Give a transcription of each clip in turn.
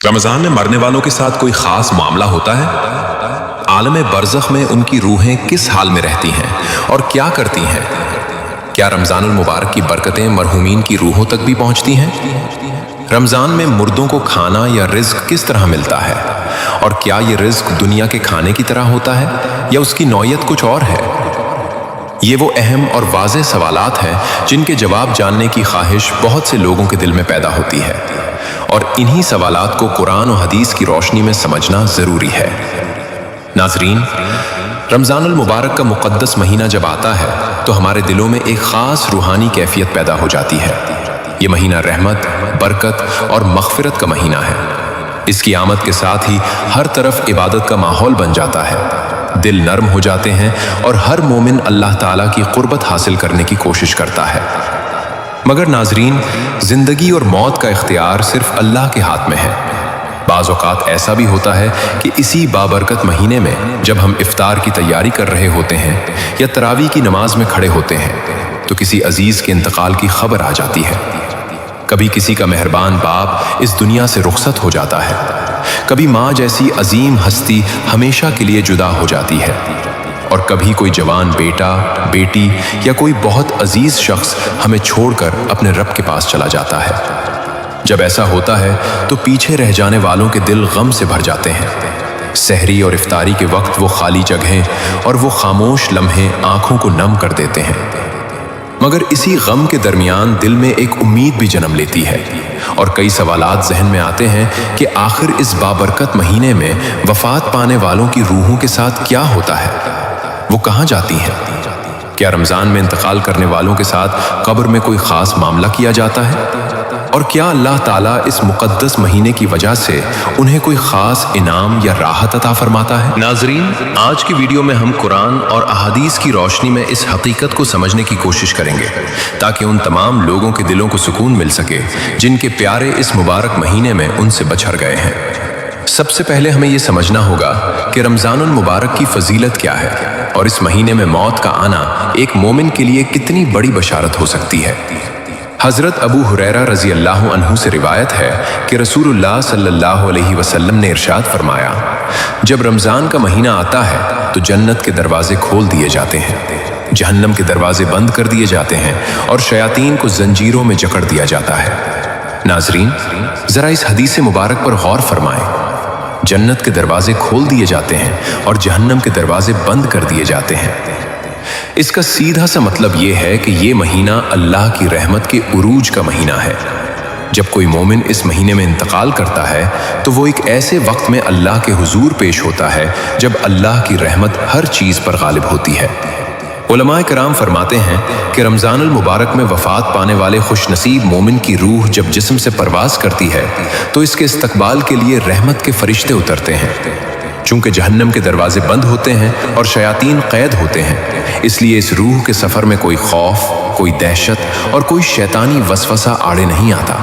रमजान में मरने वालों के साथ कोई खास मामला होता है? आलम बरज़ख में उनकी रूहें किस हाल में रहती हैं और क्या करती हैं? क्या रमजानुल मुबारक की बरकतें मरहूमीन की रूहों तक भी पहुंचती हैं? रमजान में मुर्दों को खाना या रिज्क किस तरह मिलता है और क्या ये रिज्क दुनिया के खाने की तरह होता है या उसकी नौयत कुछ और है? ये वो अहम और वाज़ेह सवालात हैं जिनके जवाब जानने की ख्वाहिश बहुत से लोगों के दिल में पैदा होती है और इन्हीं सवालात को कुरान और हदीस की रोशनी में समझना ज़रूरी है। नाज़रीन, रमज़ानुल मुबारक का मुक़द्दस महीना जब आता है तो हमारे दिलों में एक ख़ास रूहानी कैफियत पैदा हो जाती है। ये महीना रहमत, बरकत और मग़फ़िरत का महीना है। इसकी आमद के साथ ही हर तरफ इबादत का माहौल बन जाता है, दिल नरम हो जाते हैं और हर मोमिन अल्लाह ताला की क़ुर्बत हासिल करने की कोशिश करता है। मगर नाज़रीन, ज़िंदगी और मौत का इख्तियार सिर्फ अल्लाह के हाथ में है। बाज़ औक़ात ऐसा भी होता है कि इसी बाबरकत महीने में जब हम इफ्तार की तैयारी कर रहे होते हैं या तरावी की नमाज में खड़े होते हैं तो किसी अजीज़ के इंतकाल की खबर आ जाती है। कभी किसी का मेहरबान बाप इस दुनिया से रुखसत हो जाता है, कभी माँ जैसी अजीम हस्ती हमेशा के लिए जुदा हो जाती है और कभी कोई जवान बेटा, बेटी या कोई बहुत अजीज शख्स हमें छोड़कर अपने रब के पास चला जाता है। जब ऐसा होता है तो पीछे रह जाने वालों के दिल गम से भर जाते हैं। सहरी और इफ्तारी के वक्त वो खाली जगहें और वो खामोश लम्हे आंखों को नम कर देते हैं। मगर इसी गम के दरमियान दिल में एक उम्मीद भी जन्म लेती है और कई सवालात जहन में आते हैं कि आखिर इस बाबरकत महीने में वफात पाने वालों की रूहों के साथ क्या होता है, वो कहाँ जाती हैं? क्या रमज़ान में इंतकाल करने वालों के साथ कब्र में कोई ख़ास मामला किया जाता है? और क्या अल्लाह ताला इस मुक़द्दस महीने की वजह से उन्हें कोई ख़ास इनाम या राहत अता फरमाता है? नाज़रीन, आज की वीडियो में हम कुरान और अहादीस की रोशनी में इस हकीकत को समझने की कोशिश करेंगे ताकि उन तमाम लोगों के दिलों को सुकून मिल सके जिनके प्यारे इस मुबारक महीने में उनसे बछड़ गए हैं। सबसे पहले हमें यह समझना होगा कि रमज़ानुल मुबारक की फजीलत क्या है और इस महीने में मौत का आना एक मोमिन के लिए कितनी बड़ी बशारत हो सकती है। हज़रत अबू हुरैरा रज़ी अल्लाहु अन्हु से रिवायत है कि रसूलुल्लाह सल्लल्लाहु अलैहि वसल्लम ने इरशाद फरमाया, जब रमज़ान का महीना आता है तो जन्नत के दरवाजे खोल दिए जाते हैं, जहन्नम के दरवाजे बंद कर दिए जाते हैं और शयातीन को जंजीरों में जकड़ दिया जाता है। नाज़रीन, ज़रा इस हदीस मुबारक पर गौर फरमाएं। जन्नत के दरवाजे खोल दिए जाते हैं और जहन्नम के दरवाजे बंद कर दिए जाते हैं। इसका सीधा सा मतलब यह है कि यह महीना अल्लाह की रहमत के उरूज का महीना है। जब कोई मोमिन इस महीने में इंतकाल करता है तो वो एक ऐसे वक्त में अल्लाह के हुजूर पेश होता है जब अल्लाह की रहमत हर चीज़ पर गालिब होती है। उलमाए कराम फरमाते हैं कि रमज़ानुल मुबारक में वफ़ात पाने वाले खुशनसीब मोमिन की रूह जब जिस्म से परवास करती है तो इसके इस्तकबाल के लिए रहमत के फरिश्ते उतरते हैं। चूंकि जहन्नम के दरवाजे बंद होते हैं और शयातीन कैद होते हैं, इसलिए इस रूह के सफ़र में कोई खौफ, कोई दहशत और कोई शैतानी वसवसा आड़े नहीं आता।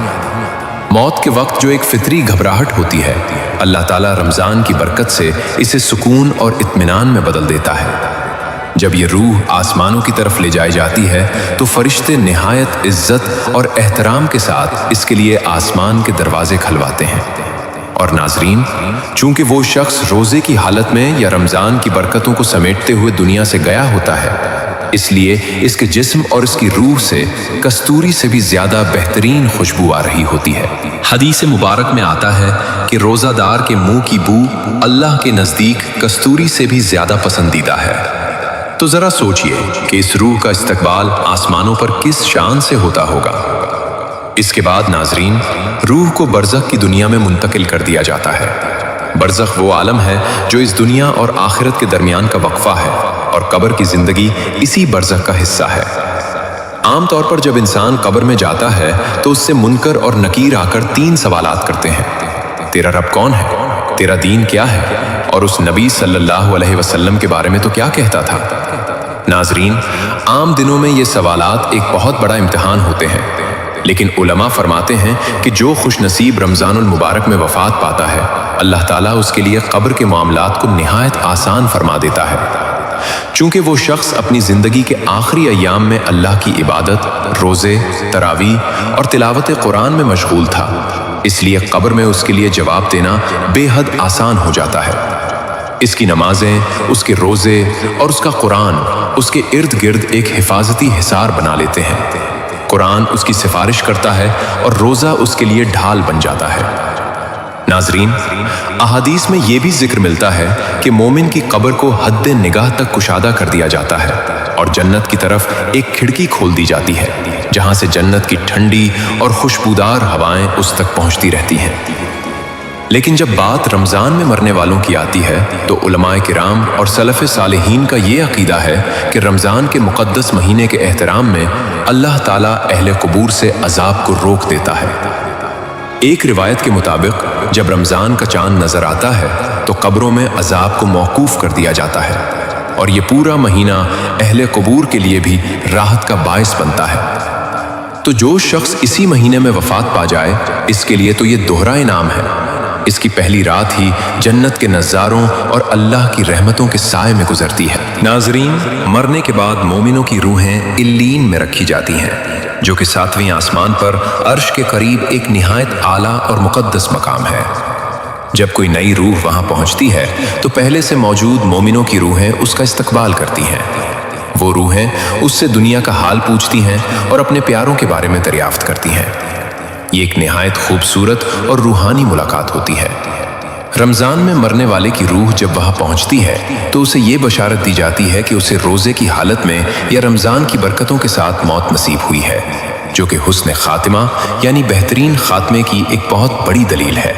मौत के वक्त जो एक फितरी घबराहट होती है, अल्लाह ताला रमज़ान की बरकत से इसे सुकून और इत्मीनान में बदल देता है। जब ये रूह आसमानों की तरफ ले जाई जाती है तो फरिश्ते निहायत इज्जत और एहतराम के साथ इसके लिए आसमान के दरवाजे खलवाते हैं। और नाज़रीन, चूंकि वो शख्स रोज़े की हालत में या रमज़ान की बरकतों को समेटते हुए दुनिया से गया होता है, इसलिए इसके जिस्म और इसकी रूह से कस्तूरी से भी ज़्यादा बेहतरीन खुशबू आ रही होती है। हदीस मुबारक में आता है कि रोज़ादार के मुंह की बू अल्लाह के नज़दीक कस्तूरी से भी ज़्यादा पसंदीदा है। तो ज़रा सोचिए कि इस रूह का इस्तकबाल आसमानों पर किस शान से होता होगा। इसके बाद नाज़रीन, रूह को बरज़ख की दुनिया में मुंतकिल कर दिया जाता है। बरज़ख वो आलम है जो इस दुनिया और आखिरत के दरमियान का वक्फा है और कब्र की ज़िंदगी इसी बरज़ख का हिस्सा है। आम तौर पर जब इंसान कब्र में जाता है तो उससे मुनकर और नकीर आकर तीन सवालात करते हैं। तेरा रब कौन है, तेरा दीन क्या है और उस नबी सल्लल्लाहु अलैहि वसल्लम के बारे में तो क्या कहता था। नाज़रीन, आम दिनों में ये सवालात एक बहुत बड़ा इम्तिहान होते हैं, लेकिन उलमा फरमाते हैं कि जो खुशनसीब रमज़ानुल मुबारक में वफ़ात पाता है, अल्लाह ताला उसके लिए कब्र के मामलात को निहायत आसान फरमा देता है। चूंकि वो शख्स अपनी ज़िंदगी के आखिरी अय्याम में अल्लाह की इबादत, रोज़े, तरावी और तिलावत कुरान में मशगूल था, इसलिए कब्र में उसके लिए जवाब देना बेहद आसान हो जाता है। इसकी नमाजें, उसके रोजे और उसका कुरान उसके इर्द गिर्द एक हिफाजती हिसार बना लेते हैं। कुरान उसकी सिफारिश करता है और रोजा उसके लिए ढाल बन जाता है। नाजरीन, अहादीस में यह भी जिक्र मिलता है कि मोमिन की कब्र को हद निगाह तक कुशादा कर दिया जाता है और जन्नत की तरफ एक खिड़की खोल दी जाती है, जहां से जन्नत की ठंडी और खुशबूदार हवाएं उस तक पहुंचती रहती हैं। लेकिन जब बात रमज़ान में मरने वालों की आती है तो उलमाए किराम और सलफ़ सालिहीन का ये अकीदा है कि रमज़ान के मुक़द्दस महीने के एहतराम में अल्लाह ताला अहले क़ुबूर से अज़ाब को रोक देता है। एक रिवायत के मुताबिक जब रमज़ान का चांद नज़र आता है तो कब्रों में अज़ाब को मौकूफ़ कर दिया जाता है और ये पूरा महीना अहले क़ुबूर के लिए भी राहत का बायस बनता है। तो जो शख्स इसी महीने में वफ़ात पा जाए, इसके लिए तो ये दोहरा इनाम है। इसकी पहली रात ही जन्नत के नज़ारों और अल्लाह की रहमतों के साए में गुजरती है। नाजरीन, मरने के बाद मोमिनों की रूहें इल्लीन में रखी जाती हैं, जो कि 7वें आसमान पर अर्श के करीब एक निहायत आला और मुक़द्दस मकाम है। जब कोई नई रूह वहां पहुंचती है तो पहले से मौजूद मोमिनों की रूहें उसका इस्तकबाल करती हैं। वो रूहें उससे दुनिया का हाल पूछती हैं और अपने प्यारों के बारे में दरियाफ्त करती हैं। ये एक निहायत खूबसूरत और रूहानी मुलाकात होती है। रमज़ान में मरने वाले की रूह जब वहां पहुंचती है तो उसे ये बशारत दी जाती है कि उसे रोज़े की हालत में या रमज़ान की बरकतों के साथ मौत नसीब हुई है, जो कि हुस्न खातिमा यानी बेहतरीन खात्मे की एक बहुत बड़ी दलील है।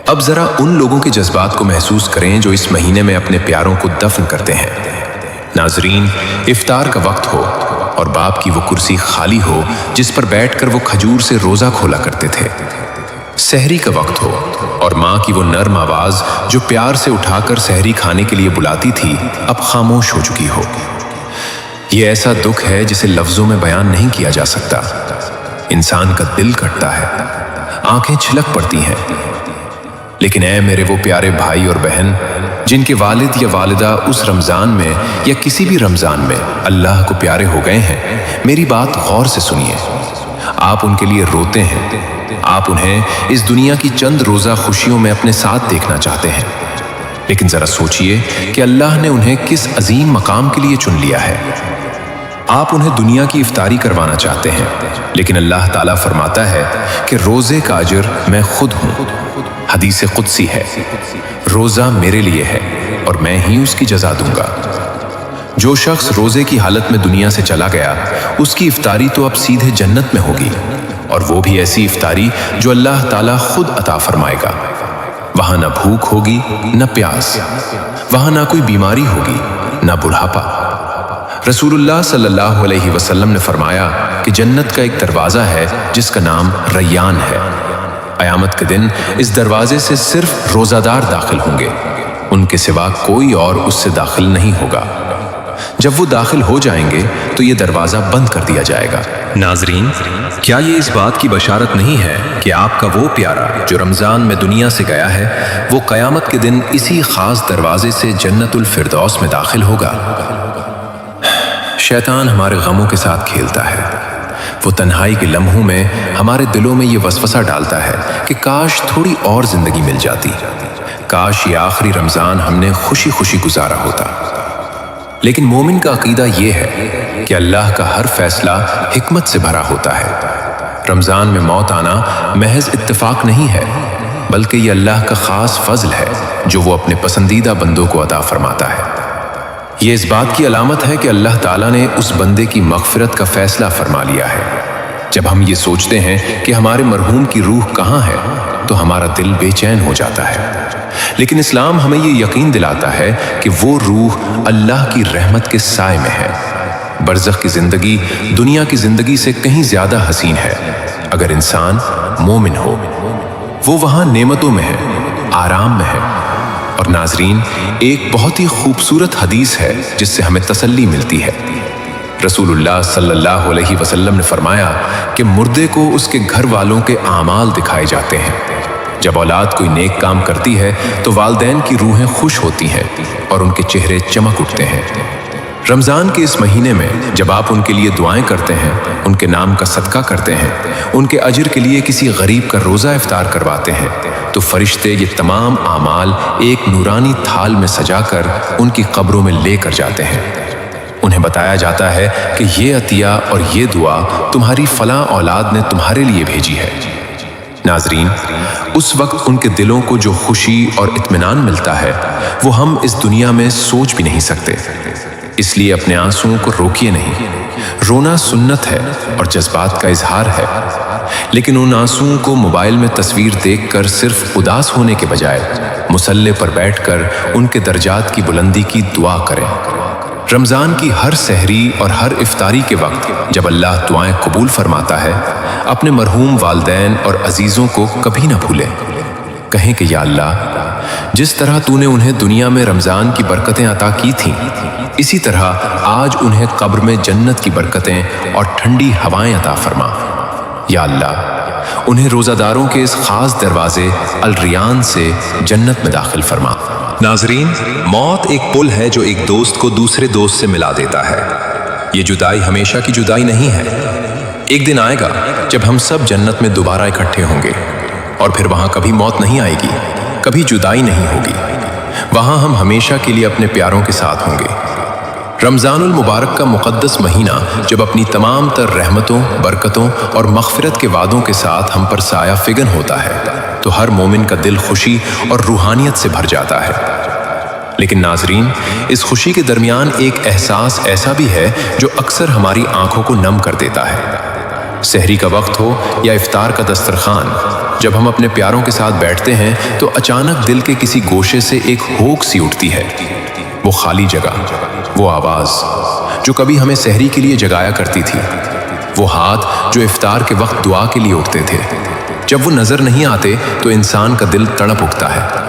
अब ज़रा उन लोगों के जज्बात को महसूस करें जो इस महीने में अपने प्यारों को दफन करते हैं। नाजरीन, इफ्तार का वक्त हो और बाप की वो कुर्सी खाली हो जिस पर बैठकर वो खजूर से रोज़ा खोला करते थे। सहरी का वक्त हो और माँ की वो नर्म आवाज़ जो प्यार से उठाकर सहरी खाने के लिए बुलाती थी, अब खामोश हो चुकी हो। ये ऐसा दुख है जिसे लफ्ज़ों में बयान नहीं किया जा सकता। इंसान का दिल कटता है, आंखें छिलक पड़ती हैं। लेकिन ऐ मेरे वो प्यारे भाई और बहन जिनके वालिद या वालिदा उस रमज़ान में या किसी भी रमज़ान में अल्लाह को प्यारे हो गए हैं, मेरी बात गौर से सुनिए। आप उनके लिए रोते हैं, आप उन्हें इस दुनिया की चंद रोज़ा खुशियों में अपने साथ देखना चाहते हैं, लेकिन ज़रा सोचिए कि अल्लाह ने उन्हें किस अजीम मकाम के लिए चुन लिया है। आप उन्हें दुनिया की इफ्तारी करवाना चाहते हैं, लेकिन अल्लाह ताला फरमाता है कि रोज़े का अजर मैं खुद हूँ। हदीस कुदसी है, रोज़ा मेरे लिए है और मैं ही उसकी जज़ा दूंगा। जो शख्स रोज़े की हालत में दुनिया से चला गया, उसकी इफ्तारी तो अब सीधे जन्नत में होगी, और वो भी ऐसी इफ्तारी जो अल्लाह ताला खुद अता फरमाएगा। वहाँ न भूख होगी न प्यास, वहाँ ना कोई बीमारी होगी न बुढ़ापा। रसूलुल्लाह सल्लल्लाहु अलैहि वसल्लम ने फरमाया कि जन्नत का एक दरवाज़ा है जिसका नाम रैयान है। क़यामत के दिन इस दरवाजे से सिर्फ रोज़ादार दाखिल होंगे, उनके सिवा कोई और उससे दाखिल नहीं होगा। जब वो दाखिल हो जाएंगे तो ये दरवाज़ा बंद कर दिया जाएगा। नाजरीन, क्या ये इस बात की बशारत नहीं है कि आपका वो प्यारा जो रमज़ान में दुनिया से गया है, वो क़यामत के दिन इसी ख़ास दरवाजे से जन्नतुल फिरदौस में दाखिल होगा? शैतान हमारे गमों के साथ खेलता है। वो तन्हाई के लम्हों में हमारे दिलों में ये वसवसा डालता है कि काश थोड़ी और जिंदगी मिल जाती, काश ये आखिरी रमज़ान हमने खुशी खुशी गुजारा होता। लेकिन मोमिन का अकीदा ये है कि अल्लाह का हर फैसला हिकमत से भरा होता है। रमज़ान में मौत आना महज इत्तेफाक नहीं है, बल्कि ये अल्लाह का ख़ास फ़ज़ल है जो वो अपने पसंदीदा बंदों को अता फरमाता है। ये इस बात की अलामत है कि अल्लाह ताला ने उस बंदे की मग़फ़िरत का फ़ैसला फरमा लिया है। जब हम ये सोचते हैं कि हमारे मरहूम की रूह कहाँ है, तो हमारा दिल बेचैन हो जाता है। लेकिन इस्लाम हमें ये यकीन दिलाता है कि वो रूह अल्लाह की रहमत के साए में है। बरज़ख की ज़िंदगी दुनिया की ज़िंदगी से कहीं ज़्यादा हसीन है अगर इंसान मोमिन हो। वो वहाँ नेमतों में है, आराम में है। और नाजरीन, एक बहुत ही खूबसूरत हदीस है जिससे हमें तसल्ली मिलती है। रसूलुल्लाह सल्लल्लाहु अलैहि वसल्लम ने फरमाया कि मुर्दे को उसके घर वालों के आमाल दिखाए जाते हैं। जब औलाद कोई नेक काम करती है तो वालदैन की रूहें खुश होती हैं और उनके चेहरे चमक उठते हैं। रमज़ान के इस महीने में जब आप उनके लिए दुआएं करते हैं, उनके नाम का सदका करते हैं, उनके अजर के लिए किसी गरीब का रोज़ा इफ्तार करवाते हैं, तो फरिश्ते ये तमाम आमाल एक नूरानी थाल में सजाकर उनकी कब्रों में लेकर जाते हैं। उन्हें बताया जाता है कि ये अतिया और ये दुआ तुम्हारी फलां औलाद ने तुम्हारे लिए भेजी है। नाजरीन, उस वक्त उनके दिलों को जो खुशी और इत्मीनान मिलता है वो हम इस दुनिया में सोच भी नहीं सकते। इसलिए अपने आंसुओं को रोकिए नहीं। रोना सुन्नत है और जज्बात का इजहार है, लेकिन उन आंसुओं को मोबाइल में तस्वीर देखकर सिर्फ उदास होने के बजाय मुसल्ले पर बैठकर उनके दर्जात की बुलंदी की दुआ करें। रमज़ान की हर सहरी और हर इफ्तारी के वक्त जब अल्लाह दुआएं कबूल फरमाता है, अपने मरहूम वालदैन और अजीज़ों को कभी ना भूलें। कहें कि या अल्लाह, जिस तरह तूने उन्हें दुनिया में रमज़ान की बरकतें अता की थीं, इसी तरह आज उन्हें कब्र में जन्नत की बरकतें और ठंडी हवाएं अता फरमा। या अल्लाह, उन्हें रोज़ादारों के इस खास दरवाजे अल रियान से जन्नत में दाखिल फरमा। नाजरीन, मौत एक पुल है जो एक दोस्त को दूसरे दोस्त से मिला देता है। ये जुदाई हमेशा की जुदाई नहीं है। एक दिन आएगा जब हम सब जन्नत में दोबारा इकट्ठे होंगे और फिर वहां कभी मौत नहीं आएगी, कभी जुदाई नहीं होगी। वहां हम हमेशा के लिए अपने प्यारों के साथ होंगे। रमज़ानुल मुबारक का मुक़द्दस महीना जब अपनी तमाम तर रहमतों, बरकतों और मग़फ़िरत के वादों के साथ हम पर साया फिगन होता है, तो हर मोमिन का दिल खुशी और रूहानियत से भर जाता है। लेकिन नाजरीन, इस खुशी के दरमियान एक एहसास ऐसा भी है जो अक्सर हमारी आंखों को नम कर देता है। सहरी का वक्त हो या इफ्तार का दस्तरखान, जब हम अपने प्यारों के साथ बैठते हैं तो अचानक दिल के किसी गोशे से एक होक सी उठती है। वो खाली जगह, वो आवाज़ जो कभी हमें सहरी के लिए जगाया करती थी, वो हाथ जो इफ्तार के वक्त दुआ के लिए उठते थे, जब वो नज़र नहीं आते तो इंसान का दिल तड़प उठता है।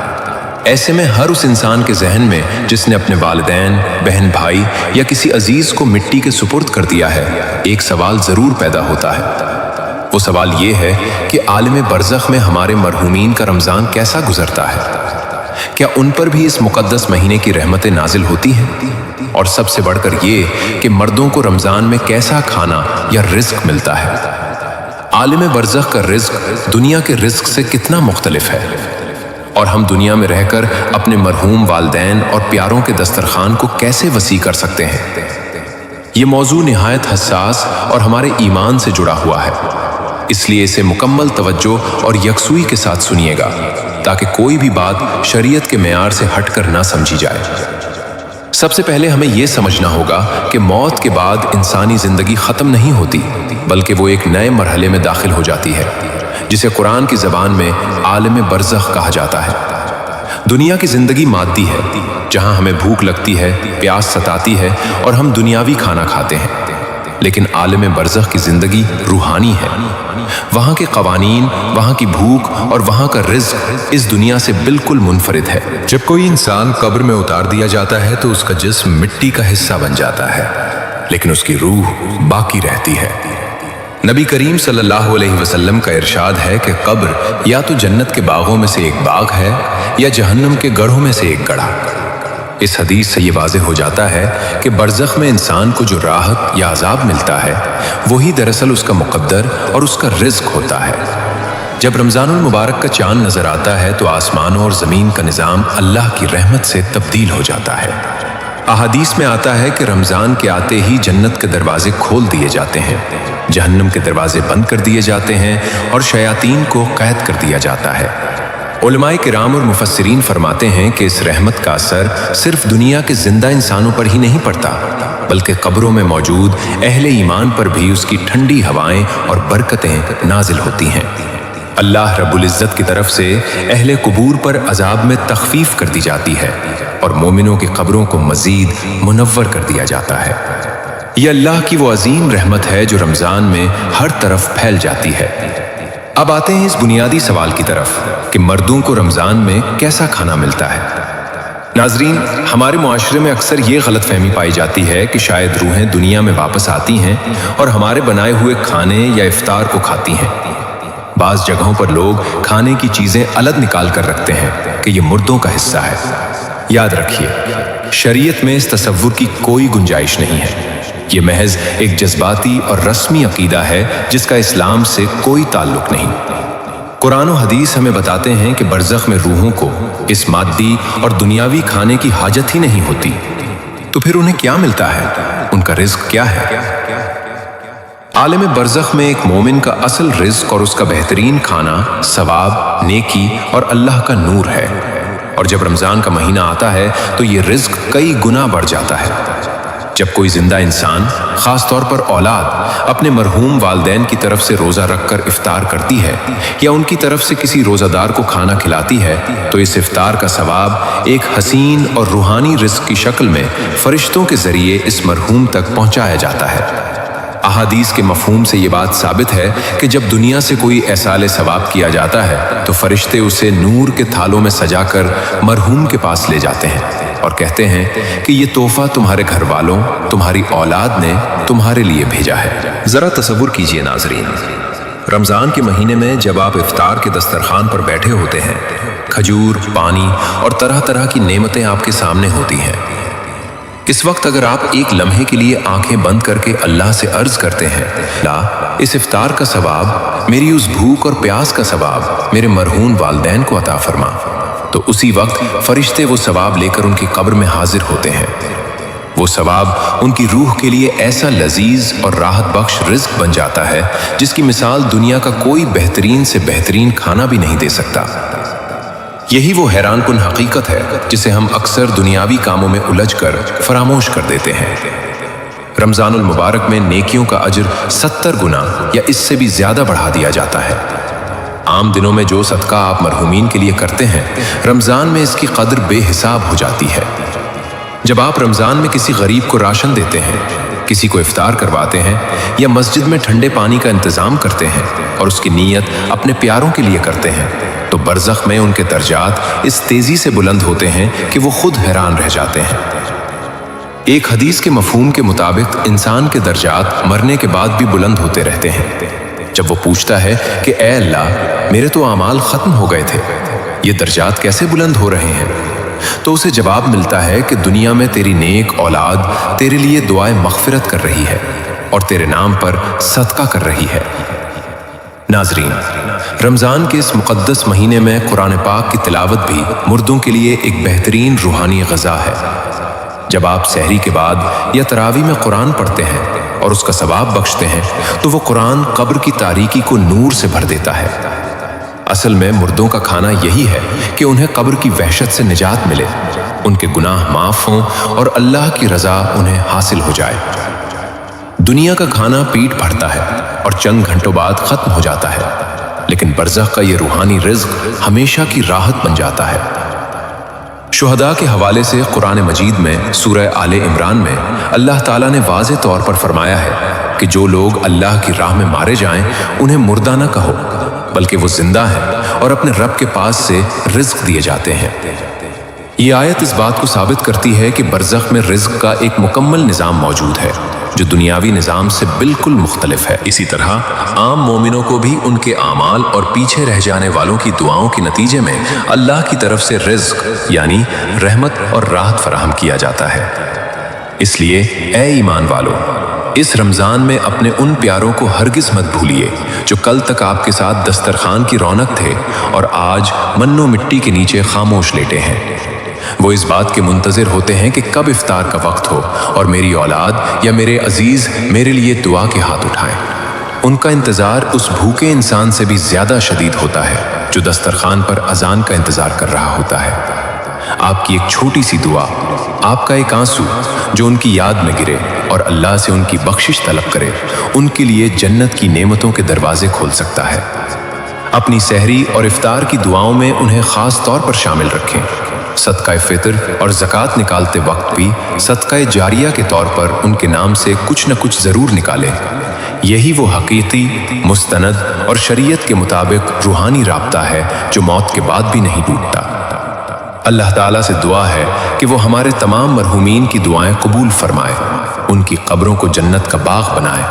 ऐसे में हर उस इंसान के जहन में जिसने अपने वालिदैन, बहन भाई या किसी अजीज को मिट्टी के सुपुर्द कर दिया है, एक सवाल ज़रूर पैदा होता है। वो सवाल ये है कि आलम बरज़ख में हमारे मरहूमीन का रमज़ान कैसा गुजरता है? क्या उन पर भी इस मुक़द्दस महीने की रहमतें नाजिल होती हैं? और सबसे बढ़कर ये कि मर्दों को रमज़ान में कैसा खाना या रिज़्क़ मिलता है? आलिम बरज़ख का रिज़्क़ दुनिया के रिज़्क़ से कितना मुख्तलिफ है, और हम दुनिया में रहकर अपने मरहूम वालदैन और प्यारों के दस्तरखान को कैसे वसी कर सकते हैं? ये मौजू निहायत हसास और हमारे ईमान से जुड़ा हुआ है, इसलिए इसे मुकम्मल तवज्जो और यकसुई के साथ सुनिएगा ताकि कोई भी बात शरीयत के मेयार से हटकर ना समझी जाए। सबसे पहले हमें यह समझना होगा कि मौत के बाद इंसानी जिंदगी खत्म नहीं होती, बल्कि वो एक नए मरहले में दाखिल हो जाती है, जिसे कुरान की ज़बान में आलिम बरज़ख कहा जाता है। दुनिया की जिंदगी मादी है, जहां हमें भूख लगती है, प्यास सताती है और हम दुनियावी खाना खाते हैं। लेकिन आलिम बरज़ख की जिंदगी रूहानी है। वहाँ के कवानीन, वहाँ की भूख और वहाँ का रिज़्क़ इस दुनिया से बिल्कुल मुनफरिद है। जब कोई इंसान कब्र में उतार दिया जाता है तो उसका जिस्म मिट्टी का हिस्सा बन जाता है, लेकिन उसकी रूह बाकी रहती है। नबी करीम सल्लल्लाहु अलैहि वसल्लम का इरशाद है कि कब्र या तो जन्नत के बागों में से एक बाग है या जहन्नम के गढ़ों में से एक गढ़ा। इस हदीस से ये वाज़ेह हो जाता है कि बरज़ख में इंसान को जो राहत या अज़ाब मिलता है वही दरअसल उसका मुक़द्दर और उसका रिज़्क़ होता है। जब रमज़ानुल मुबारक का चाँद नज़र आता है तो आसमानों और ज़मीन का निज़ाम अल्लाह की रहमत से तब्दील हो जाता है। अहादीस में आता है कि रमज़ान के आते ही जन्नत के दरवाजे खोल दिए जाते हैं, जहन्नम के दरवाजे बंद कर दिए जाते हैं और शयातीन को कैद कर दिया जाता है। उलमाए किराम और मुफस्सिरीन फरमाते हैं कि इस रहमत का असर सिर्फ दुनिया के जिंदा इंसानों पर ही नहीं पड़ता, बल्कि कब्रों में मौजूद अहले ईमान पर भी उसकी ठंडी हवाएं और बरकतें नाजिल होती हैं। अल्लाह रब्बुल इज़्ज़त की तरफ से अहले कुबूर पर अजाब में तखफीफ कर दी जाती है और मोमिनों की कब्रों को मजीद मुनव्वर कर दिया जाता है। यह अल्लाह की वो अजीम रहमत है जो रमज़ान में हर तरफ फैल जाती है। अब आते हैं इस बुनियादी सवाल की तरफ कि मर्दों को रमज़ान में कैसा खाना मिलता है। नाजरीन, हमारे मुआशरे में अक्सर ये गलतफहमी पाई जाती है कि शायद रूहें दुनिया में वापस आती हैं और हमारे बनाए हुए खाने या इफ्तार को खाती हैं। बाज़ जगहों पर लोग खाने की चीज़ें अलग निकाल कर रखते हैं कि ये मुर्दों का हिस्सा है। याद रखिए, शरीयत में इस तसव्वुर की कोई गुंजाइश नहीं है। ये महज एक जज्बाती और रस्मी अकीदा है जिसका इस्लाम से कोई ताल्लुक नहीं। कुरान और हदीस हमें बताते हैं कि बरज़ख में रूहों को इस मादी और दुनियावी खाने की हाजत ही नहीं होती, तो फिर उन्हें क्या मिलता है? उनका रिज़्क क्या है? आलम बरज़ख में एक मोमिन का असल रिज़्क और उसका बेहतरीन खाना सवाब, नेकी और अल्लाह का नूर है। और जब रमज़ान का महीना आता है तो ये रिज़्क कई गुना बढ़ जाता है। जब कोई जिंदा इंसान, खास तौर पर औलाद, अपने मरहूम वालदैन की तरफ से रोज़ा रखकर इफ्तार करती है या उनकी तरफ से किसी रोज़ादार को खाना खिलाती है, तो इस इफ्तार का सवाब एक हसीन और रूहानी रिज़्क की शक्ल में फरिश्तों के ज़रिए इस मरहूम तक पहुँचाया जाता है। अहादीस के मफहूम से ये बात साबित है कि जब दुनिया से कोई एहसाले सवाब किया जाता है तो फरिश्ते उसे नूर के थालों में सजाकर मरहूम के पास ले जाते हैं और कहते हैं कि ये तोहफा तुम्हारे घर वालों, तुम्हारी औलाद ने तुम्हारे लिए भेजा है। जरा तसव्वुर कीजिए नाजरीन, रमजान के महीने में जब आप इफ्तार के दस्तरखान पर बैठे होते हैं, खजूर, पानी और तरह तरह की नेमतें आपके सामने होती हैं। इस वक्त अगर आप एक लम्हे के लिए आंखें बंद करके अल्लाह से अर्ज करते हैं, अल्लाह इस इफ्तार का सवाब, मेरी उस भूख और प्यास का सवाब मेरे मरहूम वालदैन को अता फरमा, तो उसी वक्त फरिश्ते वो सवाब लेकर उनकी कब्र में हाजिर होते हैं। वो सवाब उनकी रूह के लिए ऐसा लजीज और राहत बख्श रिज़्क बन जाता है जिसकी मिसाल दुनिया का कोई बेहतरीन से बेहतरीन खाना भी नहीं दे सकता। यही वो हैरानकुन हकीकत है जिसे हम अक्सर दुनियावी कामों में उलझकर फरामोश कर देते हैं। रमज़ानुल मुबारक में नेकियों का अजर 70 गुना या इससे भी ज्यादा बढ़ा दिया जाता है। आम दिनों में जो सदका आप मरहूमीन के लिए करते हैं, रमज़ान में इसकी कदर बेहिसाब हो जाती है। जब आप रमज़ान में किसी गरीब को राशन देते हैं, किसी को इफ्तार करवाते हैं या मस्जिद में ठंडे पानी का इंतज़ाम करते हैं और उसकी नीयत अपने प्यारों के लिए करते हैं, तो बरज़ख में उनके दर्जात इस तेज़ी से बुलंद होते हैं कि वो खुद हैरान रह जाते हैं। एक हदीस के मफहूम के मुताबिक इंसान के दर्जात मरने के बाद भी बुलंद होते रहते हैं। जब वो पूछता है कि ए अल्लाह, मेरे तो आमाल ख़त्म हो गए थे, ये दर्जात कैसे बुलंद हो रहे हैं, तो उसे जवाब मिलता है कि दुनिया में तेरी नेक औलाद तेरे लिए दुआए मग़फ़िरत कर रही है और तेरे नाम पर सदका कर रही है। नाज़रीन, रमज़ान के इस मुक़द्दस महीने में कुरान पाक की तिलावत भी मुर्दों के लिए एक बेहतरीन रूहानी ग़ज़ा है। जब आप सहरी के बाद या तरावी में कुरान पढ़ते हैं और उसका सवाब बख्शते हैं, तो वो कुरान कब्र की तारीकी को नूर से भर देता है। असल में मुर्दों का खाना यही है कि उन्हें कब्र की वहशत से निजात मिले, उनके गुनाह माफ़ हों और अल्लाह की रज़ा उन्हें हासिल हो जाए। दुनिया का खाना पेट भरता है और चंद घंटों बाद ख़त्म हो जाता है, लेकिन बरज़ख का ये रूहानी रिज़्क हमेशा की राहत बन जाता है। शुहदा के हवाले से कुरान मजीद में सूरह आले इमरान में अल्लाह ताला ने वाज़े तौर पर फरमाया है कि जो लोग अल्लाह की राह में मारे जाएं, उन्हें मुर्दा न कहो, बल्कि वो जिंदा हैं और अपने रब के पास से रिज़्क दिए जाते हैं। ये आयत इस बात को साबित करती है कि बरज़ख में रिज़्क का एक मुकम्मल निज़ाम मौजूद है जो दुनियावी निज़ाम से बिल्कुल मुख्तलिफ है। इसी तरह आम मोमिनों को भी उनके आमाल और पीछे रह जाने वालों की दुआओं के नतीजे में अल्लाह की तरफ से रिज़्क यानी रहमत और राहत फराहम किया जाता है। इसलिए ए ईमान वालों, इस रमज़ान में अपने उन प्यारों को हरगिज़ मत भूलिए जो कल तक आपके साथ दस्तरखान की रौनक थे और आज मन्नो मिट्टी के नीचे खामोश लेटे हैं। वो इस बात के मुंतज़िर होते हैं कि कब इफ्तार का वक्त हो और मेरी औलाद या मेरे अजीज़ मेरे लिए दुआ के हाथ उठाएं। उनका इंतज़ार उस भूखे इंसान से भी ज़्यादा शदीद होता है जो दस्तरखान पर अजान का इंतज़ार कर रहा होता है। आपकी एक छोटी सी दुआ, आपका एक आंसू जो उनकी याद में गिरे और अल्लाह से उनकी बख्शिश तलब करे, उनके लिए जन्नत की नेमतों के दरवाजे खोल सकता है। अपनी सहरी और इफ्तार की दुआओं में उन्हें ख़ास तौर पर शामिल रखें। सदका फ़ितर और ज़कात निकालते वक्त भी सदका जारिया के तौर पर उनके नाम से कुछ न कुछ ज़रूर निकालें। यही वो हकीकी, मुस्तनद और शरीयत के मुताबिक रूहानी राब्ता है जो मौत के बाद भी नहीं टूटता। अल्लाह ताला से दुआ है कि वो हमारे तमाम मरहूमीन की दुआएं कबूल फरमाए, उनकी कब्रों को जन्नत का बाग बनाए,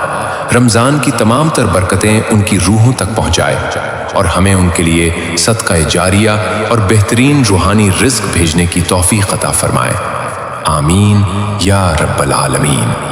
रमज़ान की तमाम तर बरकतें उनकी रूहों तक पहुँचाए और हमें उनके लिए सदका जारिया और बेहतरीन रूहानी रिज़्क भेजने की तौफीक अता फरमाए। آمین یا رب العالمین.